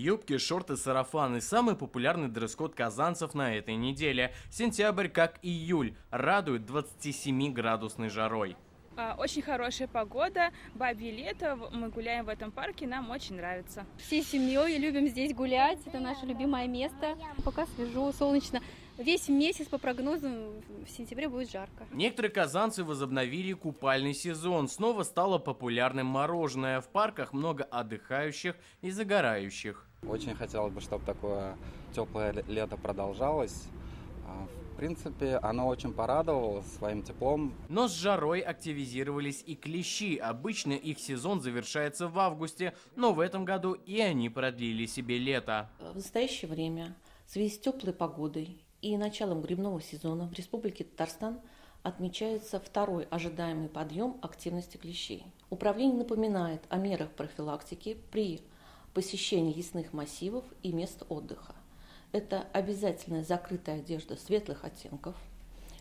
Юбки, шорты, сарафаны – самый популярный дресс-код казанцев на этой неделе. Сентябрь, как июль, радует 27-градусной жарой. Очень хорошая погода, бабье лето, мы гуляем в этом парке, нам очень нравится. Всей семьей любим здесь гулять, это наше любимое место. Пока свежо, солнечно. Весь месяц по прогнозам в сентябре будет жарко. Некоторые казанцы возобновили купальный сезон. Снова стало популярным мороженое. В парках много отдыхающих и загорающих. Очень хотелось бы, чтобы такое теплое лето продолжалось. В принципе, оно очень порадовало своим теплом. Но с жарой активизировались и клещи. Обычно их сезон завершается в августе, но в этом году и они продлили себе лето. В настоящее время в связи с теплой погодой и началом грибного сезона в Республике Татарстан отмечается второй ожидаемый подъем активности клещей. Управление напоминает о мерах профилактики при посещении лесных массивов и мест отдыха. Это обязательная закрытая одежда светлых оттенков,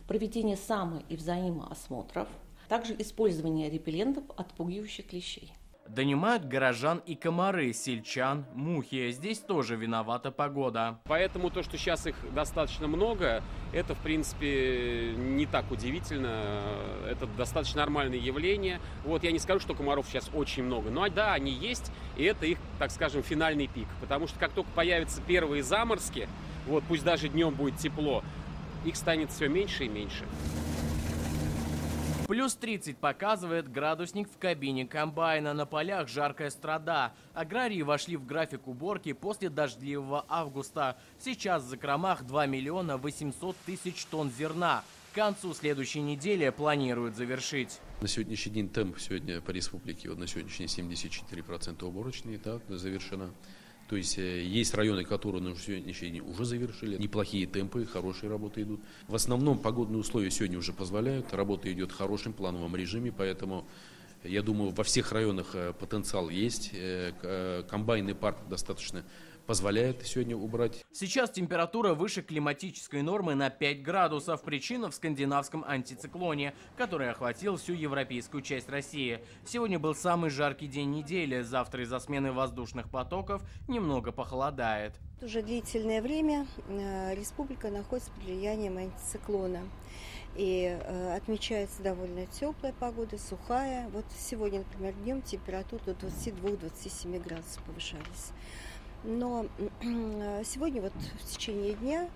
проведение само- и взаимоосмотров, также использование репеллентов, отпугивающих клещей. Донимают горожан и комары, сельчан, мухи. Здесь тоже виновата погода. Поэтому то, что сейчас их достаточно много, это, в принципе, не так удивительно. Это достаточно нормальное явление. Вот я не скажу, что комаров сейчас очень много. Но да, они есть, и это их, так скажем, финальный пик. Потому что как только появятся первые заморозки, вот пусть даже днем будет тепло, их станет все меньше и меньше. Плюс 30 показывает градусник в кабине комбайна. На полях жаркая страда. Аграрии вошли в график уборки после дождливого августа. Сейчас в закромах 2 миллиона 800 тысяч тонн зерна. К концу следующей недели планируют завершить. На сегодняшний день темп сегодня по республике, вот на сегодняшний день 74% уборочные, так, завершено. То есть есть районы, которые на сегодняшний день уже завершили. Неплохие темпы, хорошие работы идут. В основном погодные условия сегодня уже позволяют. Работа идет в хорошем плановом режиме, поэтому я думаю, во всех районах потенциал есть. Комбайный парк достаточно позволяет сегодня убрать. Сейчас температура выше климатической нормы на 5 градусов. Причина в скандинавском антициклоне, который охватил всю европейскую часть России. Сегодня был самый жаркий день недели. Завтра из-за смены воздушных потоков немного похолодает. Уже длительное время республика находится под влиянием антициклона. И отмечается довольно теплая погода, сухая. Вот сегодня, например, днем температура до 22-27 градусов повышались. Но сегодня вот в течение дня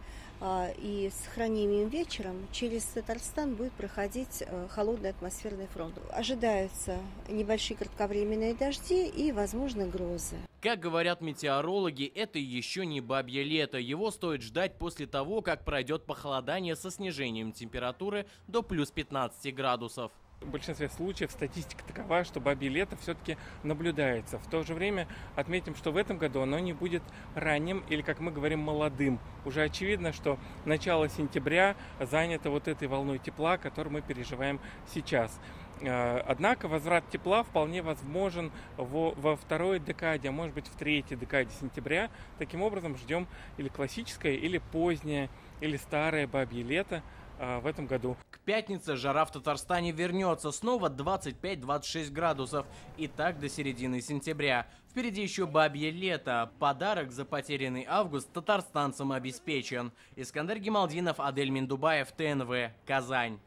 и с хранением вечером через Татарстан будет проходить холодный атмосферный фронт. Ожидаются небольшие кратковременные дожди и, возможно, грозы. Как говорят метеорологи, это еще не бабье лето. Его стоит ждать после того, как пройдет похолодание со снижением температуры до плюс 15 градусов. В большинстве случаев статистика такова, что бабье лето все-таки наблюдается. В то же время отметим, что в этом году оно не будет ранним или, как мы говорим, молодым. Уже очевидно, что начало сентября занято вот этой волной тепла, которую мы переживаем сейчас. Однако возврат тепла вполне возможен во второй декаде, а может быть в третьей декаде сентября. Таким образом ждем или классическое, или позднее, или старое бабье лето в этом году. К пятнице жара в Татарстане вернется снова 25-26 градусов. И так до середины сентября. Впереди еще бабье лето. Подарок за потерянный август татарстанцам обеспечен. Искандер Гималдинов, Адель Миндубаев, ТНВ, Казань.